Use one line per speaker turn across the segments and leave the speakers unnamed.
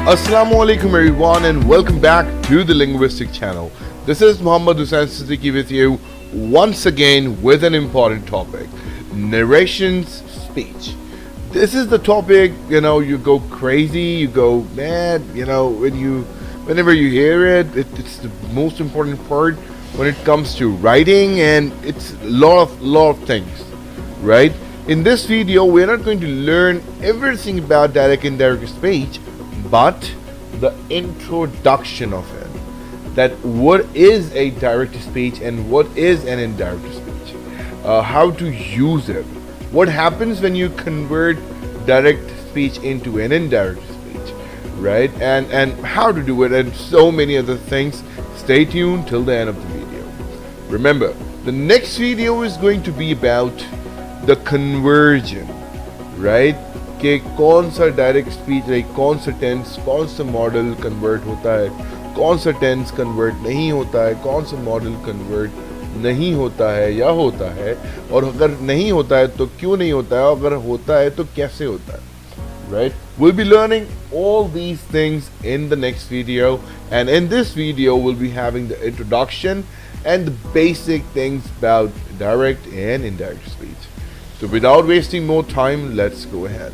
Assalamu alaikum everyone and welcome back to the Linguistic Channel. This is Hussain Siddiqui with you once again with an important topic. Narrations speech. This is the topic, you go crazy, you go mad, whenever you hear it, it's the most important part when it comes to writing, and it's a lot of things, right? In this video, we're not going to learn everything about direct and indirect speech, but the introduction of it. That what is a direct speech and what is an indirect speech. How to use it. What happens when you convert direct speech into an indirect speech, right? And how to do it, and so many other things. Stay tuned till the end of the video. Remember, the next video is going to be about the conversion, right? कि कौन सा direct speech कौन सा tense कौन सा model convert होता है, कौन सा टेंस कन्वर्ट नहीं होता है, कौन सा मॉडल कन्वर्ट नहीं होता है या होता है, और अगर नहीं होता है तो क्यों नहीं होता है, अगर होता है तो कैसे होता है, right? We'll be learning all these things in the next video, and in this video we'll be having the introduction and the basic things about direct and indirect speech. So without wasting more time, let's go ahead.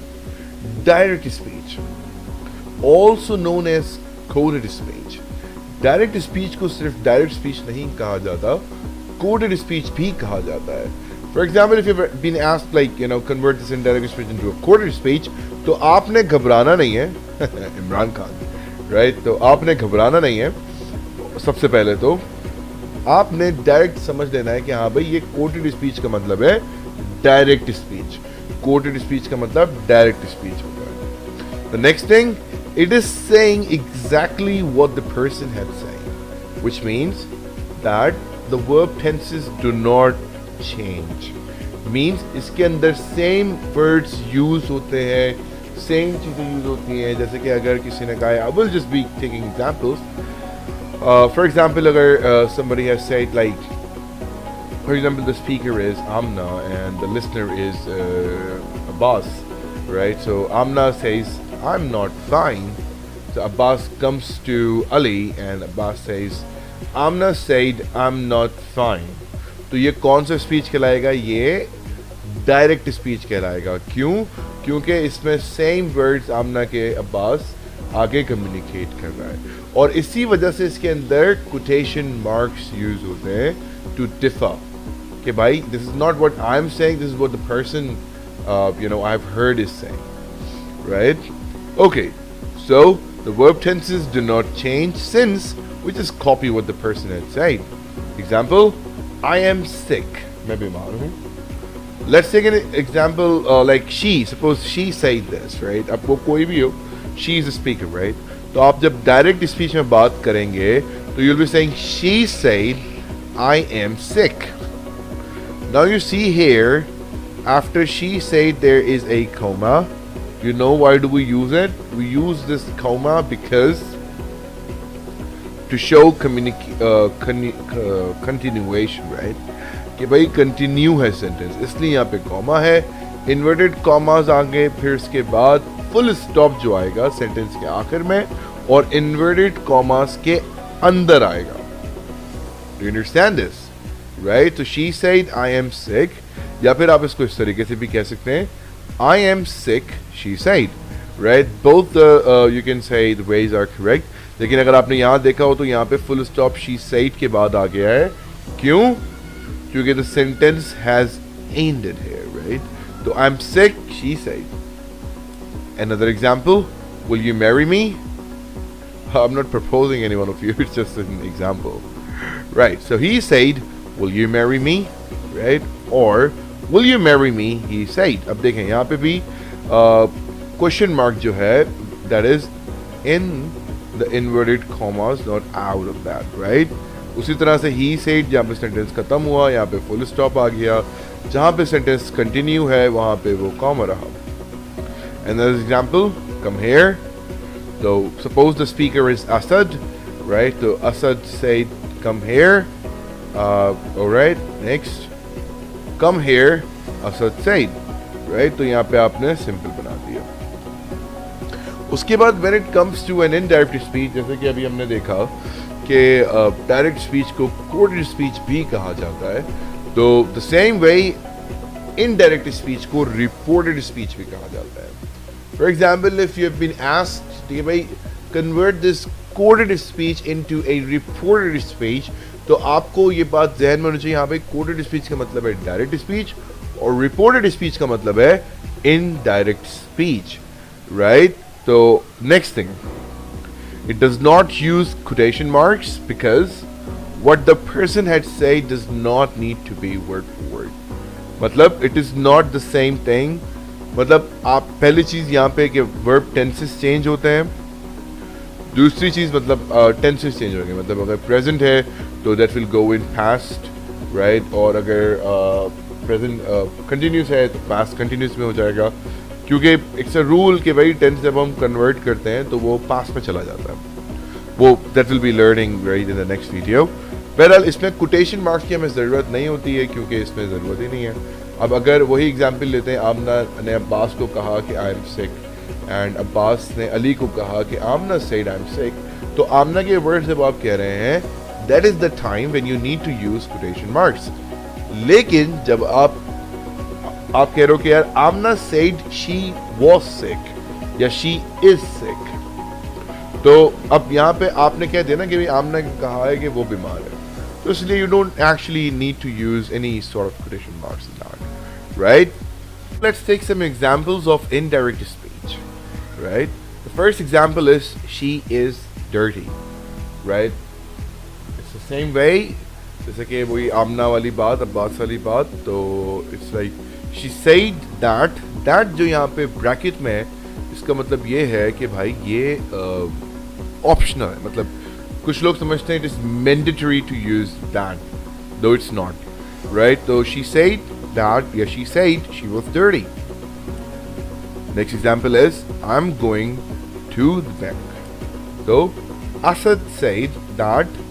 Direct speech, also known as coded speech. Direct speech को सिर्फ direct speech नहीं कहा जाता, coded speech भी कहा जाता है. For example, if you've been asked convert this indirect speech into a coded speech, तो आपने घबराना नहीं है. इमरान खान, right? तो आपने घबराना नहीं है. सबसे पहले तो आपने डायरेक्ट समझ लेना है कि हाँ भाई ये कोटेड स्पीच का मतलब है डायरेक्ट स्पीच. कोटेड स्पीच का मतलब डायरेक्ट स्पीच होता है. The next thing, it is saying exactly what the person had said, which means that the verb tenses do not change. Means इसके अंदर सेम वर्ड्स यूज होते हैं, same चीजें use होती हैं. जैसे कि अगर किसी ने कहा, I will just be taking examples. For example, somebody has said for example, the speaker is Amna and the listener is Abbas, right? So Amna says, I'm not fine. So Abbas comes to Ali and Abbas says, Amna said, I'm not fine. तो ये कौन सा speech कहलाएगा? ये direct speech कहलाएगा. क्यों? क्योंकि इसमें सेम वर्ड्स आमना के अब्बास आगे कम्युनिकेट कर रहा है, और इसी वजह से इसके अंदर कोटेशन मार्क्स यूज होते हैं टू डिफर कि भाई this is not what I am saying, this is what the person I have heard is saying, right? Okay, so the verb tenses do not change since we just copy what the person had said. Example, I am sick, मैं बीमार हूँ. Let's take an example like she. Suppose she said this, right? अब वो कोई भी हो, she is a speaker, right? तो आप जब डायरेक्ट स्पीच में बात करेंगे तो you'll be saying she said I am sick. Now you see here, after she said there is a comma. You know why do we use it? We use this comma because to show continuation, right? कि भाई continue है sentence, इसलिए यहाँ पे comma है. Inverted commas आगे, फिर उसके बाद फुल स्टॉप जो आएगा सेंटेंस के आखिर में, और इन्वर्टेड कॉमास के अंदर आएगा. Do you understand this, right? तो she said I am sick, या फिर आप इसको इस तरीके से भी कह सकते हैं, I am sick she said, right? Both you can say the ways are correct. लेकिन अगर आपने यहाँ देखा हो तो यहाँ पे फुल स्टॉप शी सेड के बाद आ गया है. क्यों? क्योंकि the sentence has ended here, right? तो I am sick she said. Another example, will you marry me? I'm not proposing any one of you, it's just an example. Right, so he said, will you marry me? Right? Or, will you marry me? He said. अब देखें यहाँ पे भी question mark जो है, that is in the inverted commas, not out of that, right? उसी तरह से he said, जहाँ पे sentence खत्म हुआ, यहाँ पे full stop आ गया. जहाँ पे sentence continue है, वहाँ पे वो comma रहा. Another example, come here. So suppose the speaker is Asad, right? So Asad said, come here. All right, next. Come here, Asad said, right? तो यहाँ पे आपने simple बना दिया. उसके बाद when it comes to an indirect speech, जैसे कि अभी हमने देखा कि डायरेक्ट स्पीच को कोडेड स्पीच भी कहा जाता है, तो the same way indirect speech को रिपोर्टेड स्पीच भी कहा जाता है। For example, if you have been asked कि भाई convert this quoted speech into a reported speech, तो आपको ये बात जहन में होनी चाहिए, यहाँ पे कोडेड स्पीच का मतलब है डायरेक्ट स्पीच और रिपोर्टेड स्पीच का मतलब है इनडायरेक्ट स्पीच, राइट? तो next thing, it does not use quotation marks because what the person had said does not need to be word for word. मतलब it is not the same thing. मतलब आप पहली चीज यहाँ पे कि verb tenses change होते हैं, दूसरी चीज मतलब tenses change होंगे, मतलब अगर present है तो that will go in past, right? और अगर present continuous है तो past continuous में हो जाएगा, क्योंकि इट्स अ रूल कि भाई टेंस जब हम कन्वर्ट करते हैं तो वो पास्ट में चला जाता है, वो that will be learning right in the next video. बहरहाल इसमें कोटेशन मार्क्स की हमें ज़रूरत नहीं होती है क्योंकि इसमें ज़रूरत ही नहीं है। अब अगर वही एग्जांपल लेते हैं, आमना ने अब्बास को कहा कि आई एम सिक एंड अब्बास ने अली को कहा कि आमना सेड आई एम सिक, तो आमना के वर्ड जब आप कह रहे हैं that is the time when you need to use quotation marks. लेकिन जब आप कह रहे हो कि यार Amna said she was sick या शी इज सिक, तो अब यहाँ पे आपने कह दिया ना कि भाई आमना ने कहा है कि वो बीमार है, तो इसलिए you don't actually need to use any sort of quotation marks in that, right? Let's take some examples of indirect speech, right? The first example is she is dirty, right? It's the same way, जैसे कि वही आमना वाली बात, अब्बास वाली बात, तो it's like she said that जो यहाँ पे ब्रैकेट में है, इसका मतलब ये है कि भाई ये ऑप्शनल है, मतलब कुछ लोग समझते हैं it is mandatory to use that, though it's not, right? तो she said that या she said she was dirty. Next example is I'm going to the bank. So Asad said that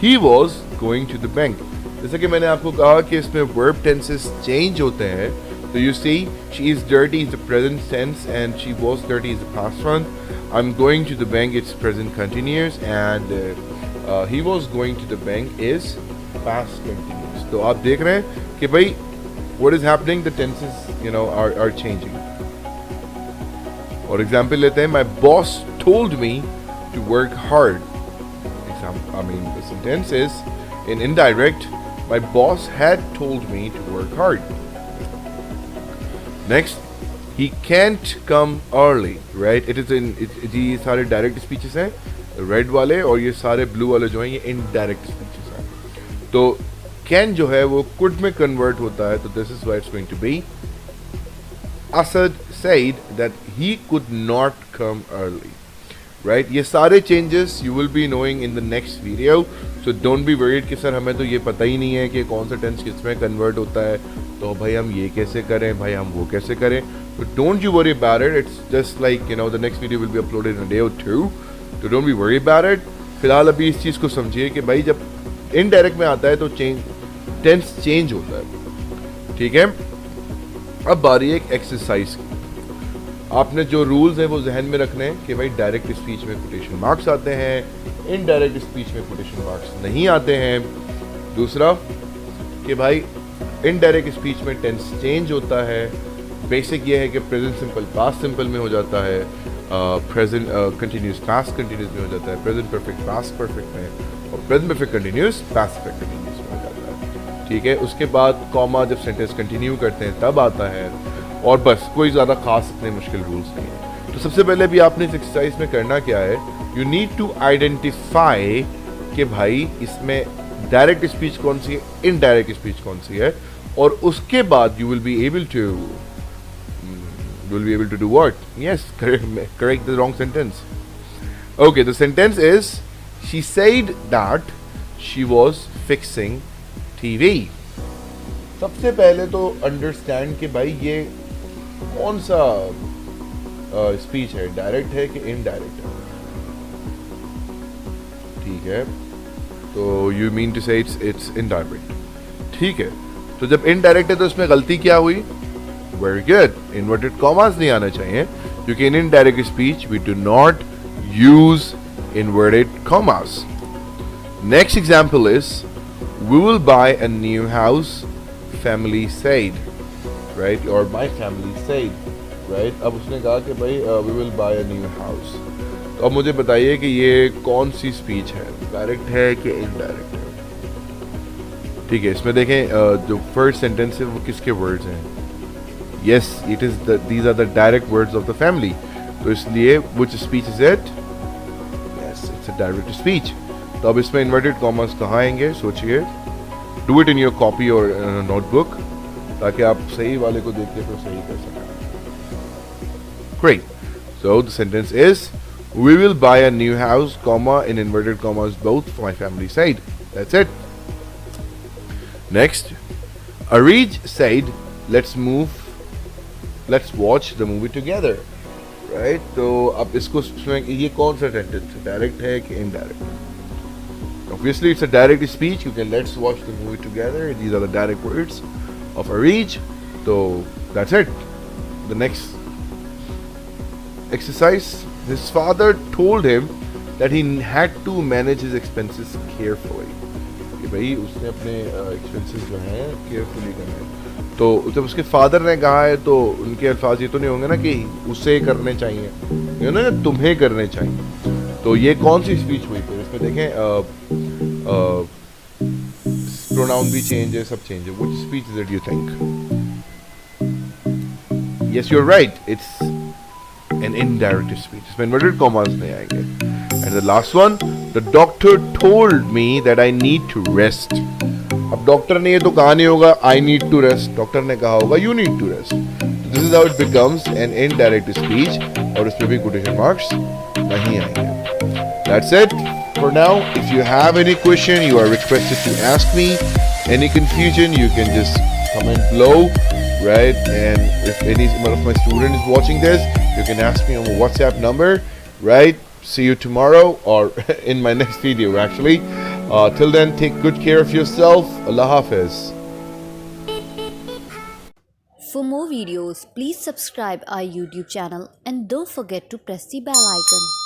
he was going to the bank. जैसे कि मैंने आपको कहा कि इसमें verb tenses change होते हैं, तो you see she is dirty is the present tense and she was dirty is the past one. I'm going to the bank, it's present continuous, and he was going to the bank is past continuous. तो आप देख रहे हैं कि भाई what is happening, the tenses are changing. और example लेते हैं, my boss told me to work hard. The sentence is in indirect, my boss had told me to work hard. Next, he can't come early, right? ये सारे direct speeches हैं, red वाले, और ये सारे ब्लू वाले जो हैं ये इनडायरेक्ट स्पीचेस हैं। तो कैन जो है वो कुड में कन्वर्ट होता है, तो this is why it's going to be Asad said that he could not come early, right? ये सारे changes you will be knowing in the next video, so don't be worried कि sir हमें तो ये पता ही नहीं है कि कौन सा टेंस किस में कन्वर्ट होता है, तो भाई हम ये कैसे करें, भाई हम वो कैसे करें। तो don't you worry about it, it's just like the next video will be uploaded in a day or two, so don't be worried about it। फिलहाल अभी इस चीज़ को समझिए कि भाई जब इनडायरेक्ट में आता है तो टेंस चेंज होता है, ठीक है? अब बारी एक एक्सरसाइज की, आपने जो रूल्स हैं वो जहन में रखने हैं कि भाई डायरेक्ट स्पीच में कोटेशन मार्क्स आते हैं, इनडायरेक्ट स्पीच में कोटेशन मार्क्स नहीं आते हैं। दूसरा कि भाई इनडायरेक्ट स्पीच में टेंस चेंज होता है, बेसिक ये है कि प्रेजेंट सिंपल पास्ट सिंपल में हो जाता है, प्रेजेंट कंटिन्यूस पास्ट कंटिन्यूस में हो जाता है, प्रेजेंट परफेक्ट पास्ट परफेक्ट में, और present perfect continuous past perfect continuous में हो जाता है, ठीक है? उसके बाद कॉमा जब सेंटेंस कंटिन्यू करते हैं तब आता है, और बस कोई ज़्यादा खास इतने मुश्किल रूल्स नहीं है। तो सबसे पहले भी आपने इस एक्सरसाइज में करना क्या है, यू नीड टू आइडेंटिफाई कि भाई इसमें डायरेक्ट स्पीच कौन सी है, इनडायरेक्ट स्पीच कौन सी है, और उसके बाद you will be able to do what? Yes, correct the wrong sentence. Okay, the sentence is she said that she was fixing TV. सबसे पहले तो अंडरस्टैंड कि भाई ये कौन सा स्पीच है, डायरेक्ट है कि इनडायरेक्ट है, ठीक है? तो यू मीन टू से इट्स इनडायरेक्ट, ठीक है? तो जब इनडायरेक्ट है तो इसमें गलती क्या हुई? वेरी गुड, इन्वर्टेड कॉमास नहीं आना चाहिए, क्योंकि in indirect speech we do not use inverted commas. Next example is we will buy a new house, family said, right? Or my family said, right? अब उसने कहा कि भाई we will buy a new house. तो अब मुझे बताइए कि ये कौन सी स्पीच है, डायरेक्ट है कि इनडायरेक्ट है? ठीक है, इसमें देखें जो फर्स्ट सेंटेंस है वो किसके वर्ड्स हैं? Yes, it is these are the direct words of the family. तो इसलिए which speech is it? Yes, it's a direct speech. तो अब इसमें इन्वर्टेड कॉमर्स कहाँ आएंगे? सोचिए. Do it in your copy और नोटबुक ताकि आप सही वाले को देख के तो सही कर सकें. Great. So the sentence is we will buy a new house, comma, in inverted commas, both for my family side. That's it. Next, Areej said, let's watch the movie together. Right? तो अब इसको ये कौन सा sentence है? Direct है कि indirect? Obviously, it's a direct speech. You can let's watch the movie together. These are the direct words of Areej. So that's it. The next exercise. His father told him that he had to manage his expenses carefully. कि भाई उसने अपने expenses जो हैं carefully करने हैं. तो जब उसके father ने कहा है तो उनके अल्फाज ये तो नहीं होंगे ना कि उसे करने चाहिए, ये ना तुम्हें करने चाहिए. तो ये कौन सी speech हुई? फिर इसमें देखें pronoun भी change है, सब change है. Which speech is it you think? Yes, you're right. It's an indirect speech. इसमें inverted commas नहीं आएंगे. And the last one, the doctor told me that I need to rest. अब doctor ने ये तो कहा नहीं होगा I need to rest. Doctor ने कहा होगा you need to rest. This is how it becomes an indirect speech. और इसमें भी quotation marks नहीं आएंगे. That's it for now. If you have any question, you are requested to ask me. Any confusion, you can just comment below. Right, and if any one of my students is watching this, you can ask me on my WhatsApp number. Right, see you tomorrow or in my next video actually. Till then, take good care of yourself. Allah Hafiz.
For more videos, please subscribe our YouTube channel and don't forget to press the bell icon.